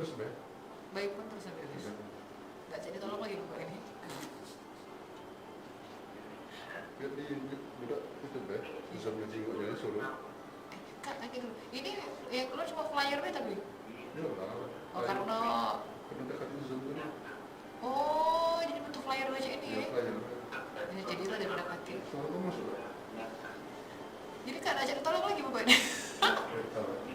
terus, Mbak? Baik pun terus sampai terus. Nggak jadi tolong lagi Bapak ini. Lihat di budak itu, Mbak. Bisa menjenguk dari Solo. Kak, lagi dulu. Ini yang keluar cuma flyernya tapi. Ya lah. Oh, karena dekat itu Zoom kan. oh, jadi bentuk flyer aja ini Ya, ya. flyer. Ya, jadilah daripada pakai. Suara kamu masuk, Mbak? Jadi Kak, ajak tolong lagi Bapak ini. Ya, tahu.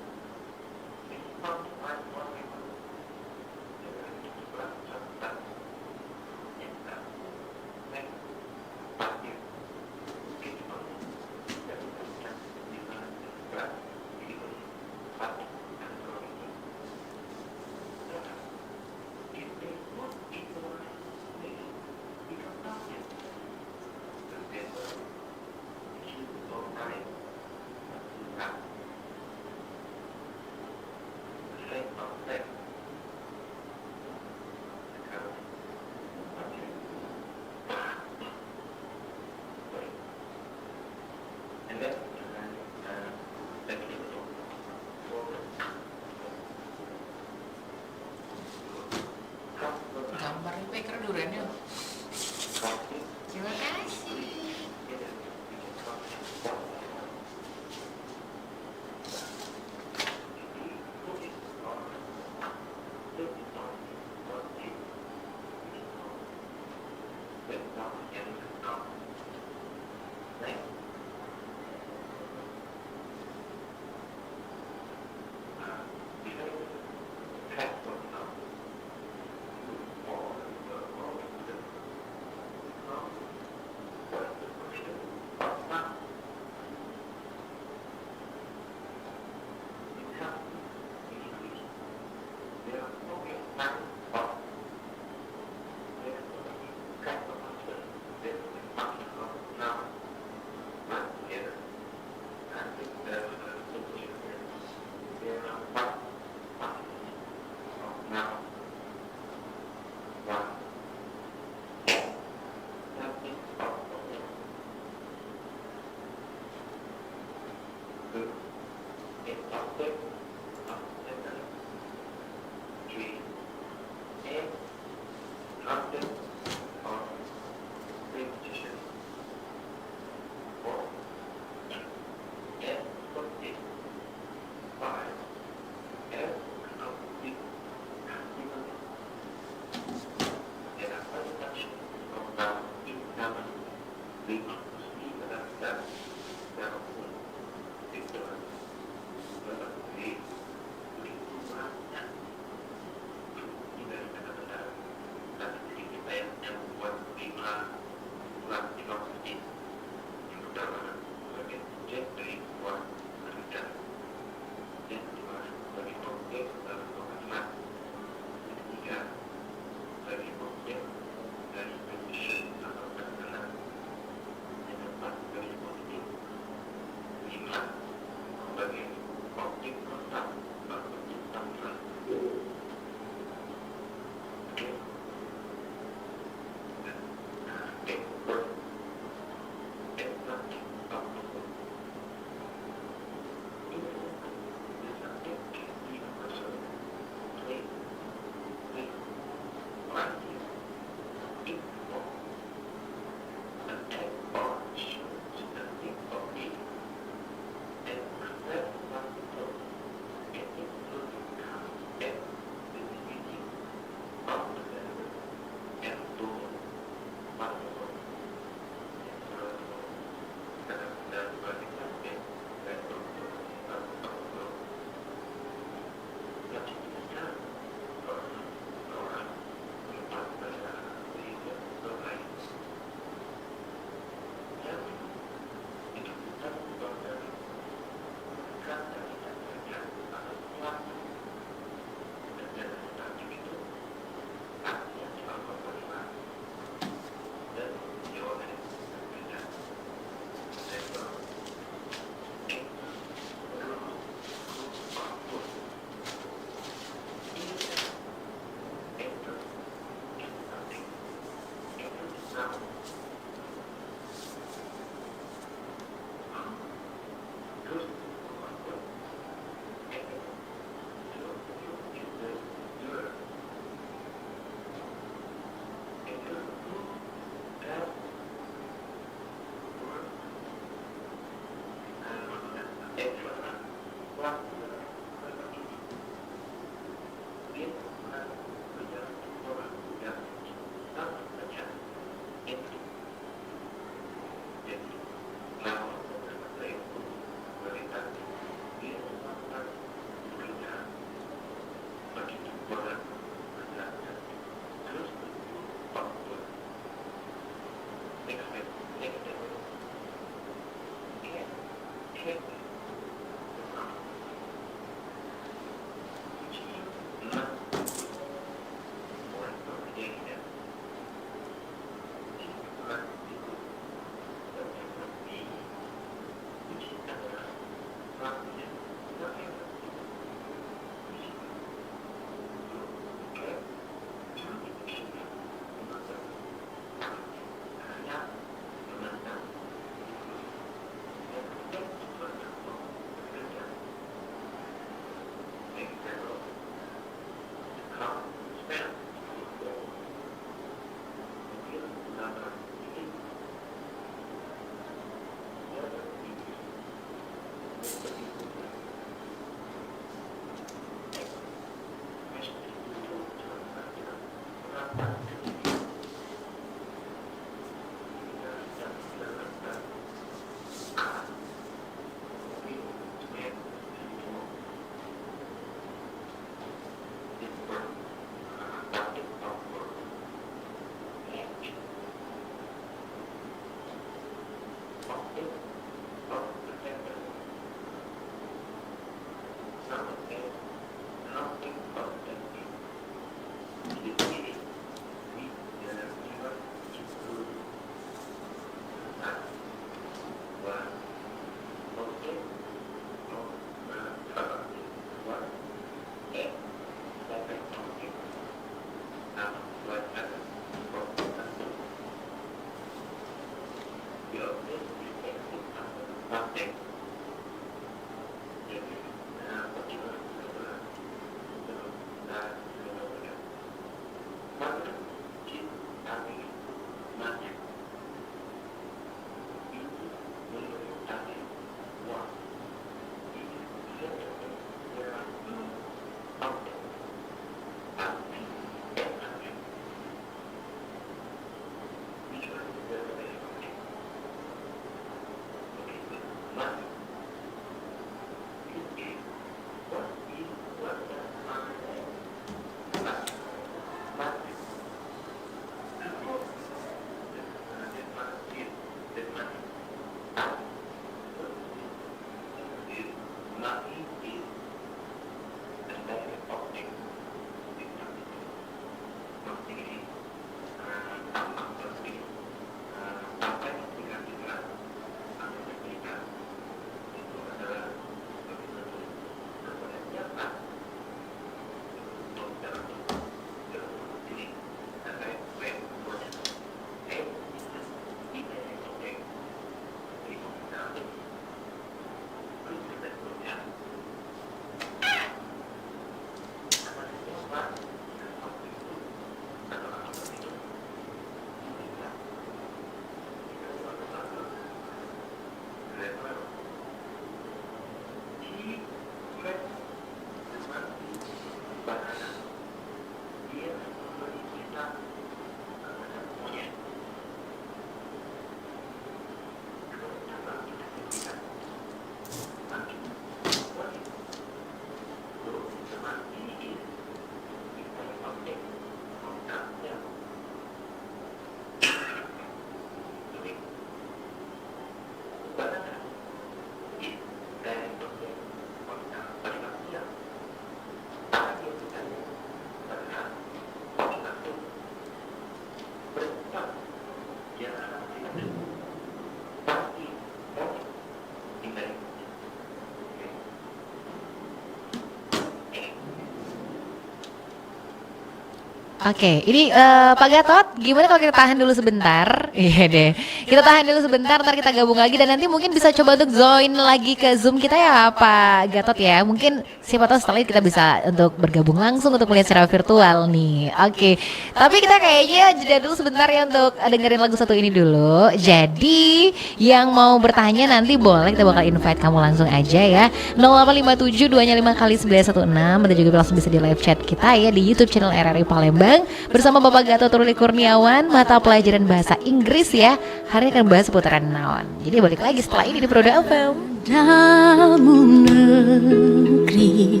Oke, ini Pak Gatot, gimana kalau kita tahan dulu sebentar? Iya deh, kita tahan dulu sebentar, ntar kita gabung lagi dan nanti mungkin bisa coba untuk join lagi ke Zoom kita ya Pak Gatot ya. Mungkin siapa tahu setelah ini kita bisa untuk bergabung langsung untuk melihat secara virtual nih. Oke, tapi kita kayaknya jeda dulu sebentar ya untuk dengerin lagu satu ini dulu. Jadi yang mau bertanya nanti boleh, kita bakal invite kamu langsung aja ya. 0857 2-5 kali 916 atau juga langsung bisa di live chat kita ya di YouTube channel RRI Palembang bersama Bapak Gatot Ruli Kurniawan, mata pelajaran bahasa Inggris ya. Hari ini akan bahas seputaran noun. Jadi balik lagi setelah ini di Proda FM. Damu negeri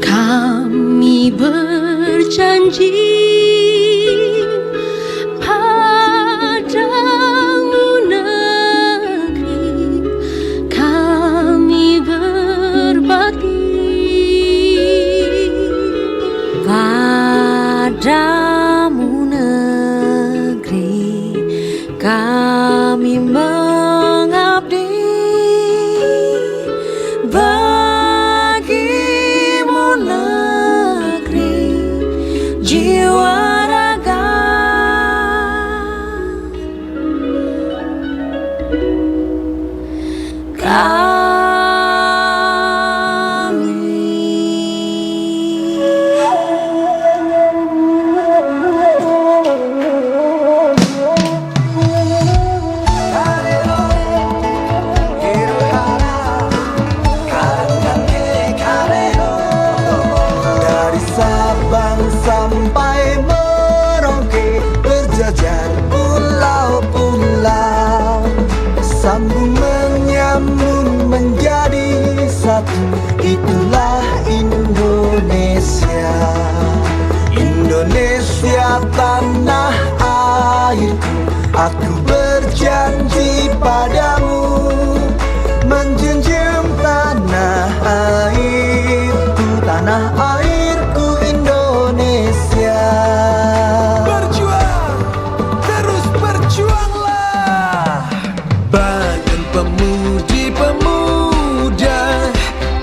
kami berjanji padamu negeri kami kami mengabdi bagimu negeri jiwa raga. Dari Sabang sampai Merauke, berjajar pulau-pulau, sambung menyambung menjadi satu. Itulah Indonesia. Indonesia tanah airku, aku berjanji padamu menjunjung tanah airku, tanah airku Indonesia. Berjuang, terus berjuanglah. Bangun pemuda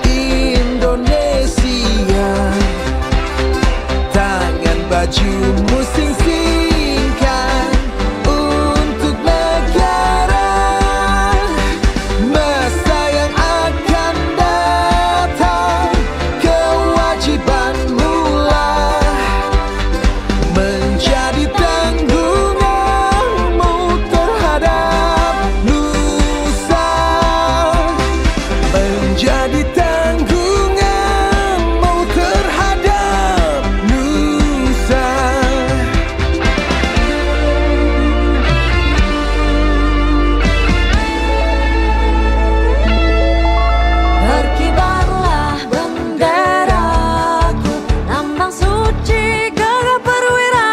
Indonesia, tangan bajumu sing-singkan untuk negara. Masa yang akan datang, kewajibanmu lah menjadi tanggunganmu terhadap nusa, menjadi tanggunganmu terhadap nusa. Berkibarlah benderaku, lambang suci gagah perwira.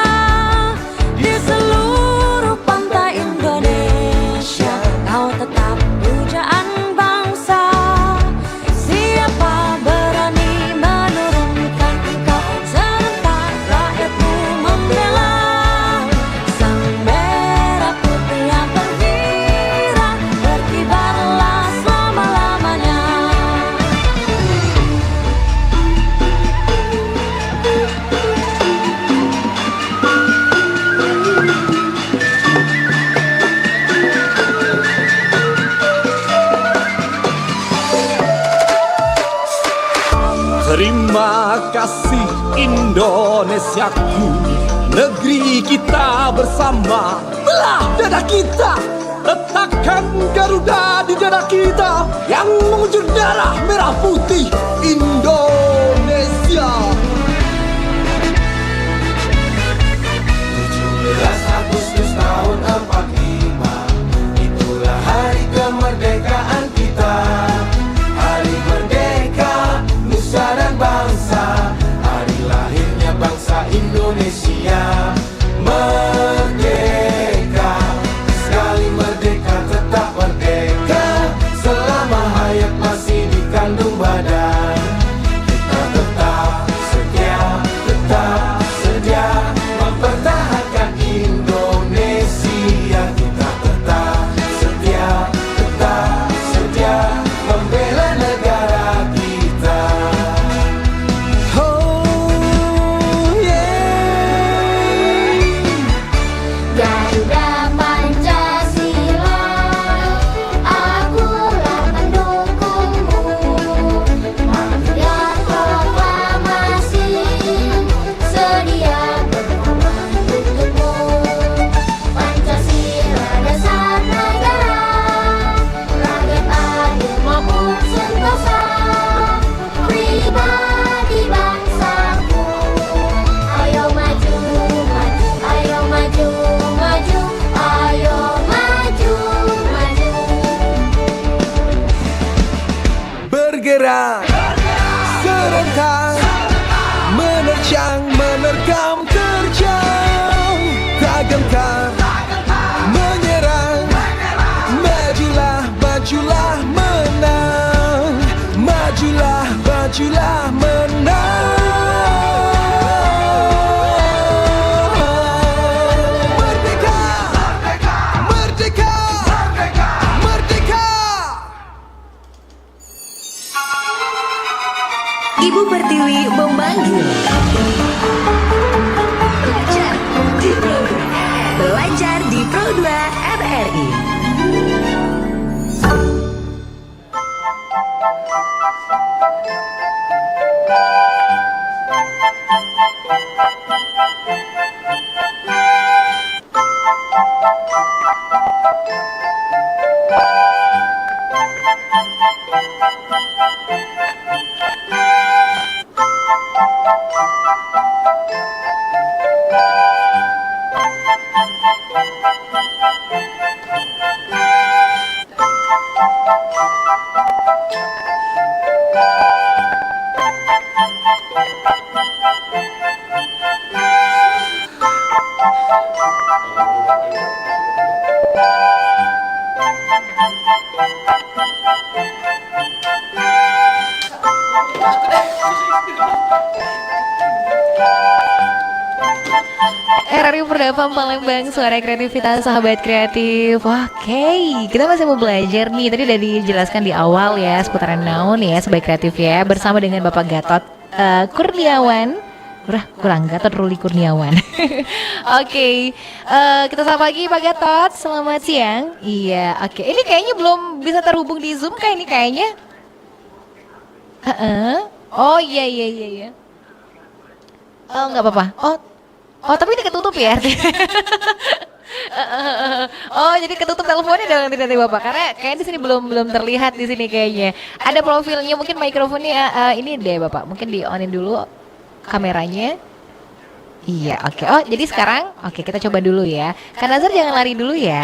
Di seluruh pantai Indonesia, kau tetap pujaan bangsa. Siapa berani menurunkan engkau, serentak rakyatmu membela. Sang merah putih yang terkirat, berkibarlah selama-lamanya. Terima kasih Indonesiaku, negeri kita bersama. Belah dada kita, letakkan Garuda di dada kita yang mengucur darah merah putih Indonesia. 17 Agustus tahun 45, itulah hari kemerdekaan kita. Hari merdeka nusa dan bangsa, hari lahirnya bangsa Indonesia. Merdeka, sekali merdeka tetap merdeka. Selama hayat masih dikandung badan, kita tetap sedia mempertahankan Indonesia. RRI. RRI Perdapam Palembang, suara kreativitas sahabat kreatif. Oke, kita masih mau belajar nih. Tadi udah dijelaskan di awal ya seputaran noun ya sebagai kreatif ya, bersama dengan Bapak Gatot Kurniawan. Kurang Gatot Ruli Kurniawan. Oke, kita sapa lagi Pak Gatot. Selamat siang. Iya, oke. Ini kayaknya belum bisa terhubung di Zoom kayak ini kayaknya. Oh iya. Oh nggak apa-apa. Oh tapi ini ketutup ya. Oh jadi ketutup teleponnya dong nanti Bapak, karena kayak di sini belum terlihat di sini kayaknya. Ada profilnya, mungkin mikrofonnya ini deh Bapak, mungkin di onin dulu kameranya. Iya oke. Oh jadi sekarang oke, kita coba dulu ya. Kak Nazar jangan lari dulu ya.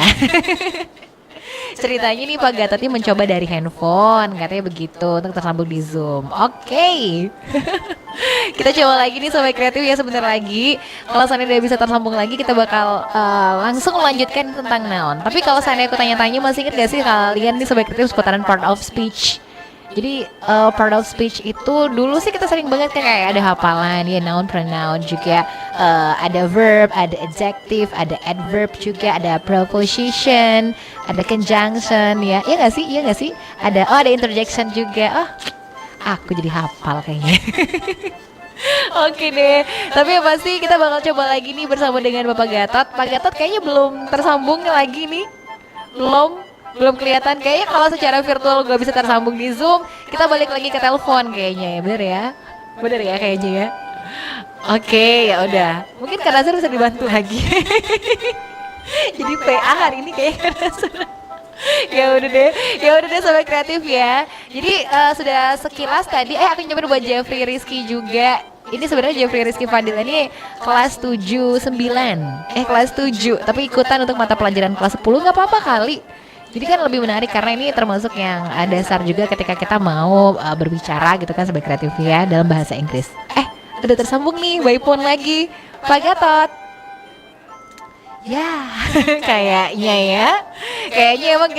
Ceritanya nih Pak Gatot ini mencoba dari handphone, katanya begitu, untuk tersambung di Zoom. Oke. Kita coba lagi nih sobat kreatif ya sebentar lagi. Kalau saya udah bisa tersambung lagi, kita bakal langsung melanjutkan tentang noun. Tapi kalau saya aku tanya-tanya, masih ingat gak sih kalian nih sobat kreatif seputaran part of speech? Jadi part of speech itu dulu sih kita sering banget kan kayak ada hafalan ya, noun, pronoun juga, ada verb, ada adjective, ada adverb juga, ada preposition, ada conjunction ya. Iya nggak sih? Ada interjection juga. Aku jadi hafal kayaknya. Oke deh. Tapi yang pasti kita bakal coba lagi nih bersama dengan Bapak Gatot. Pak Gatot kayaknya belum tersambung lagi nih. Belum kelihatan kayaknya. Kalau secara virtual gak bisa tersambung di Zoom, kita balik lagi ke telepon kayaknya ya. Bener ya kayaknya ya. Oke, ya udah. Mungkin Kak Nazar bisa dibantu lagi. Jadi PA hari ini kayaknya Kak Nazar. Ya udah deh sobat kreatif ya. Jadi sudah sekilas tadi aku nyobain buat Jeffrey Rizky juga. Ini sebenarnya Jeffrey Rizky Fadil ini kelas 79. Kelas 7, tapi ikutan untuk mata pelajaran kelas 10 nggak apa-apa kali. Jadi kan lebih menarik karena ini termasuk yang dasar juga ketika kita mau berbicara gitu kan sebagai kreatif ya dalam bahasa Inggris. Udah tersambung nih by phone lagi Pak Gatot. Ya, kayaknya emang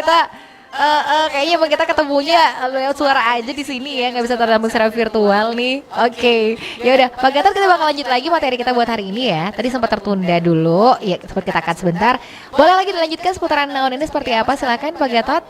kita ketemunya lewat suara aja di sini ya, nggak bisa tersambung secara virtual nih. Oke, ya udah Pak Gatot, kita bakal lanjut lagi materi kita buat hari ini ya. Tadi sempat tertunda dulu, ya sempat kita cut sebentar. Boleh lagi dilanjutkan seputaran noun ini seperti apa? Silakan Pak Gatot.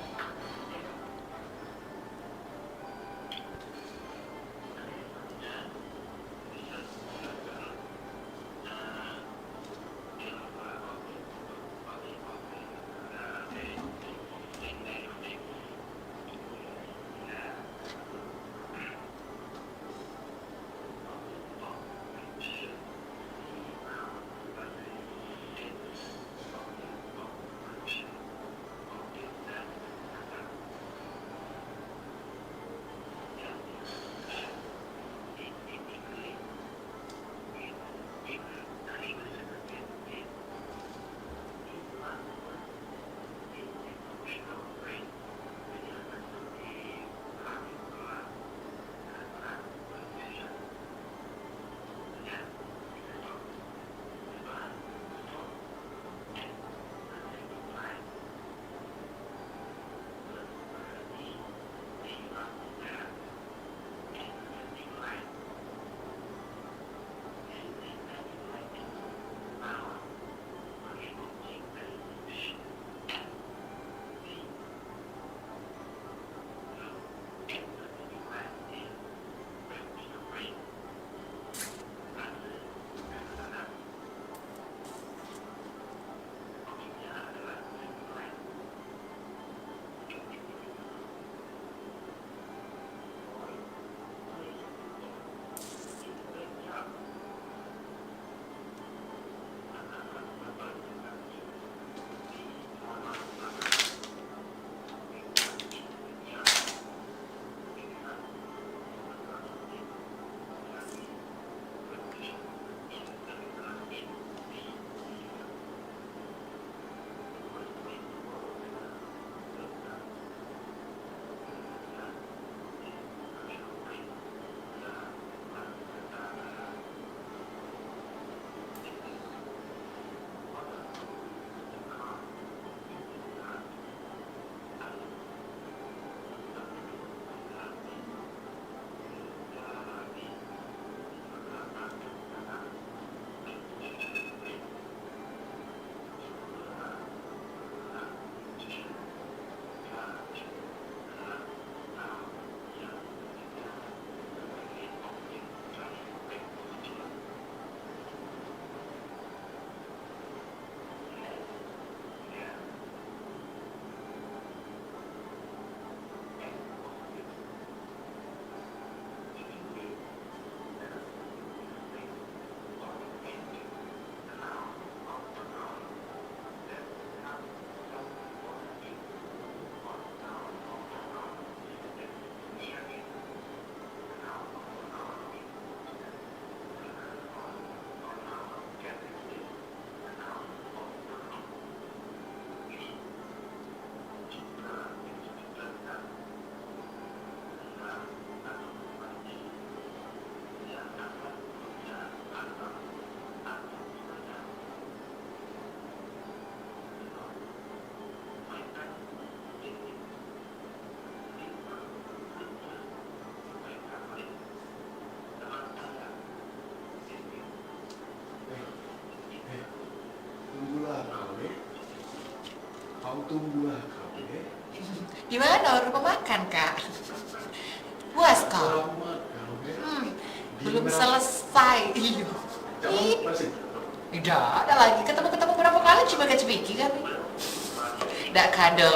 tunggulah kau ya. Gimana rumah makan, Kak? Puas kau? Selamat kau ya. Belum selesai. Iya. Kamu masih? Tidak, ada lagi. Ketemu-ketemu berapa kali cuma gak cepiki kan? Tidak kado.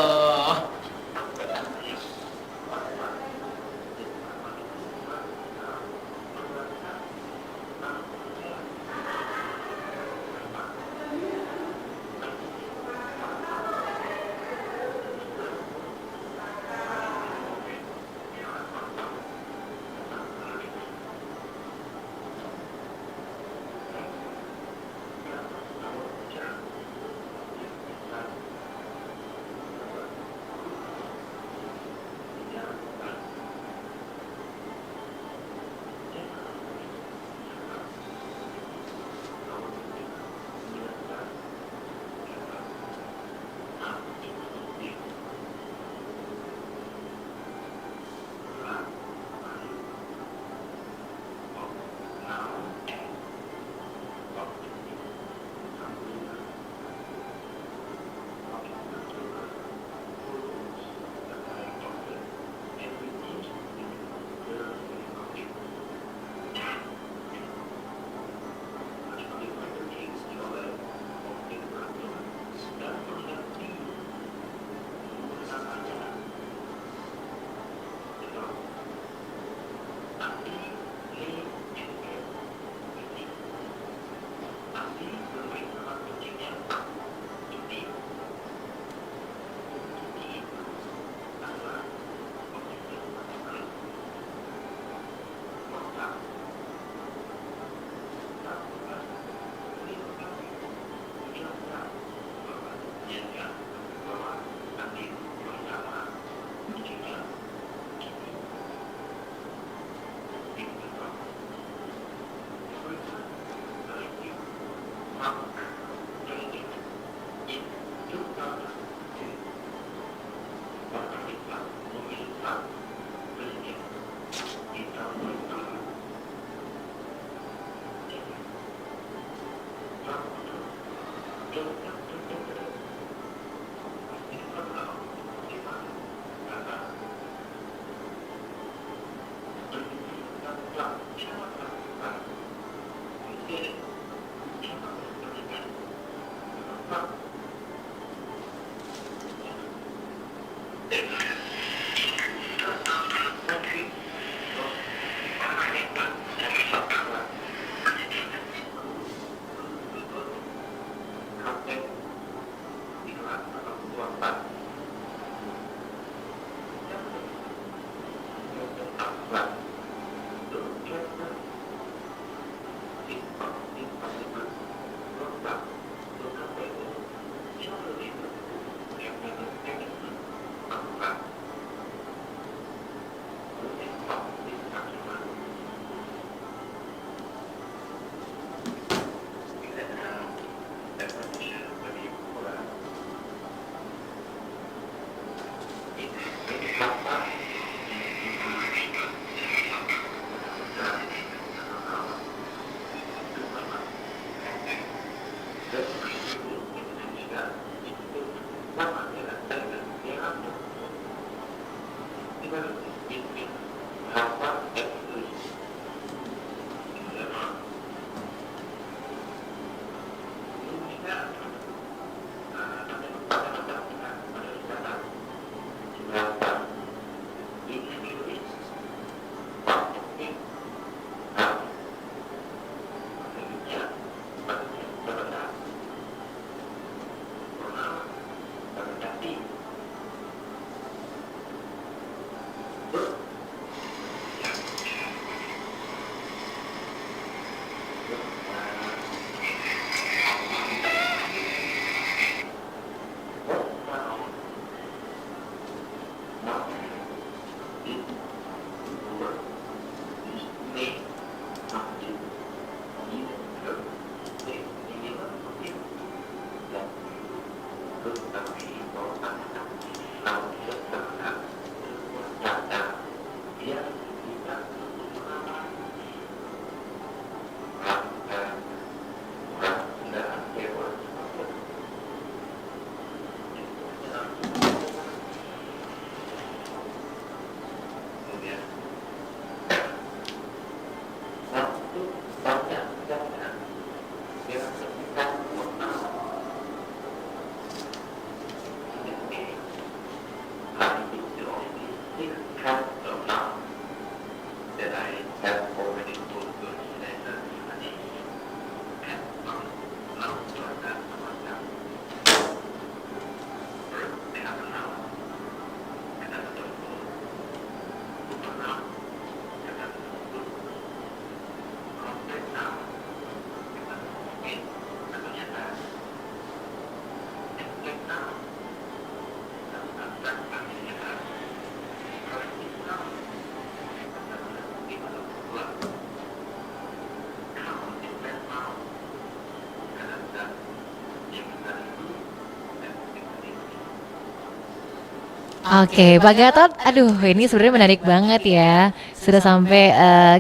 Oke, Pak Gatot, aduh ini sebenarnya menarik banget ya. Sudah sampai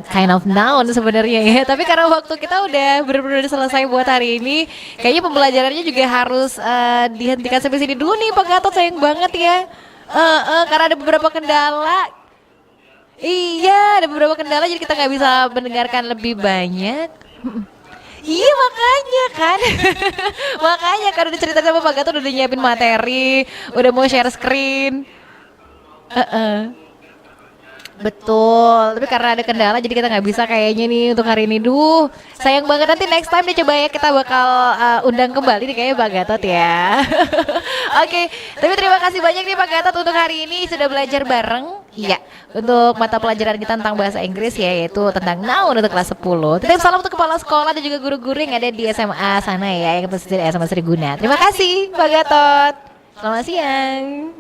kind of noun sebenarnya ya. Tapi karena waktu kita udah benar-benar selesai buat hari ini, kayaknya pembelajarannya juga harus dihentikan sampai sini dulu nih Pak Gatot, sayang banget ya. Karena ada beberapa kendala. Iya, ada beberapa kendala jadi kita nggak bisa mendengarkan lebih banyak. Iya makanya kan. Makanya kan udah cerita sama Pak Gatot, udah nyiapin materi, udah mau share screen. Betul, tapi karena ada kendala jadi kita nggak bisa kayaknya nih untuk hari ini. Duh, sayang banget, nanti next time deh coba ya kita bakal undang kembali nih kayaknya Pak Gatot ya. Oke, tapi terima kasih banyak nih Pak Gatot untuk hari ini sudah belajar bareng. Iya, untuk mata pelajaran kita tentang bahasa Inggris ya, yaitu tentang noun untuk kelas 10. Titip salam untuk kepala sekolah dan juga guru-guru yang ada di SMA sana ya, yang pesisir SMA Seriguna. Terima kasih Pak Gatot. Selamat siang.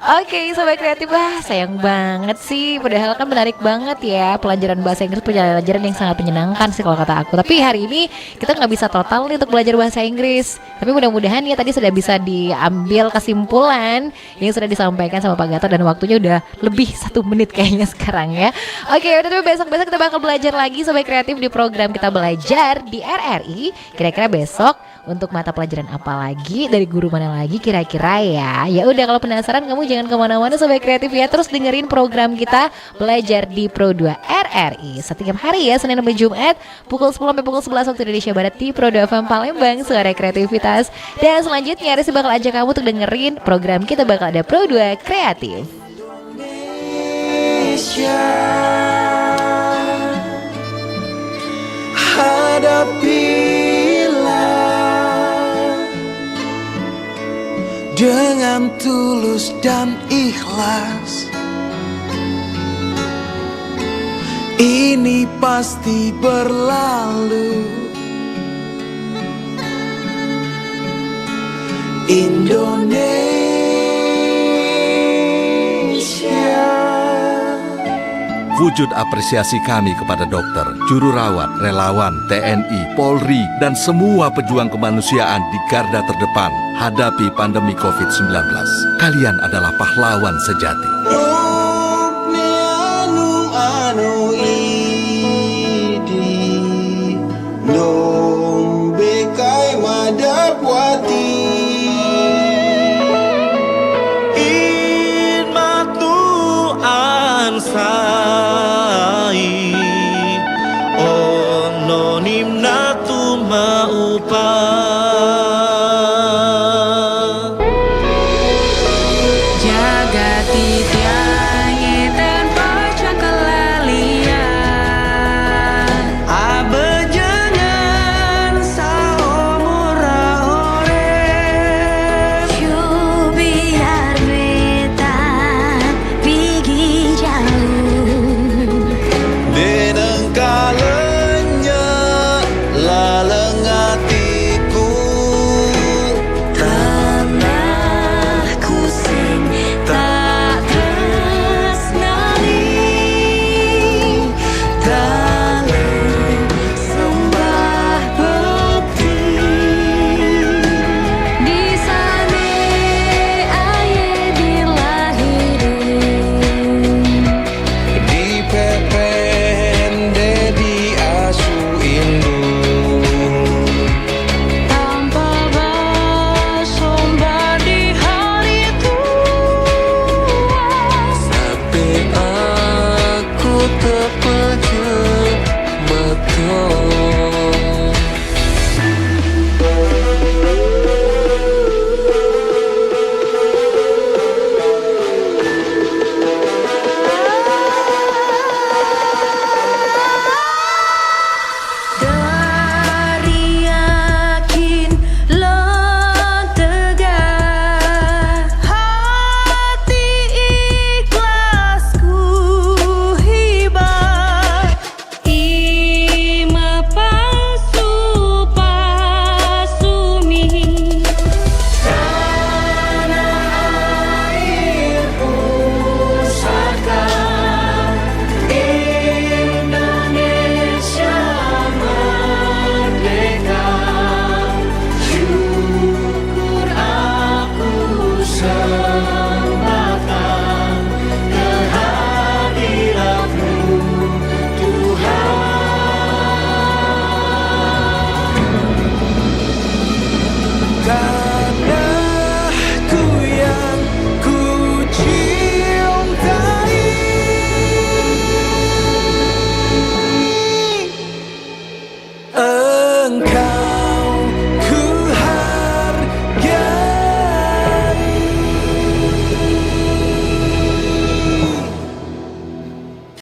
Oke, sobat kreatif, sayang banget sih. Padahal kan menarik banget ya, pelajaran bahasa Inggris, pelajaran yang sangat menyenangkan sih kalau kata aku. Tapi hari ini kita nggak bisa total nih untuk belajar bahasa Inggris. Tapi mudah-mudahan ya tadi sudah bisa diambil kesimpulan yang sudah disampaikan sama Pak Gatot, dan waktunya udah lebih 1 menit kayaknya sekarang ya. Oke, udah, tapi besok-besok kita bakal belajar lagi sobat kreatif di program Kita Belajar di RRI. Kira-kira besok untuk mata pelajaran apa lagi, dari guru mana lagi kira-kira ya. Ya udah, kalau penasaran kamu jangan kemana-mana sobat kreatif ya, terus dengerin program Kita Belajar di Pro 2 RRI setiap hari ya, Senin sampai Jumat pukul 10 sampai pukul 11 waktu Indonesia Barat di Pro 2 FM Palembang, suara kreativitas. Dan selanjutnya Resi bakal ajak kamu untuk dengerin program Kita Bakal Ada Pro 2 Kreatif. Indonesia, hadapilah dengan tulus dan ikhlas. Ini pasti berlalu. Indonesia. Wujud apresiasi kami kepada dokter, juru rawat, relawan, TNI, Polri, dan semua pejuang kemanusiaan di garda terdepan hadapi pandemi COVID-19. Kalian adalah pahlawan sejati.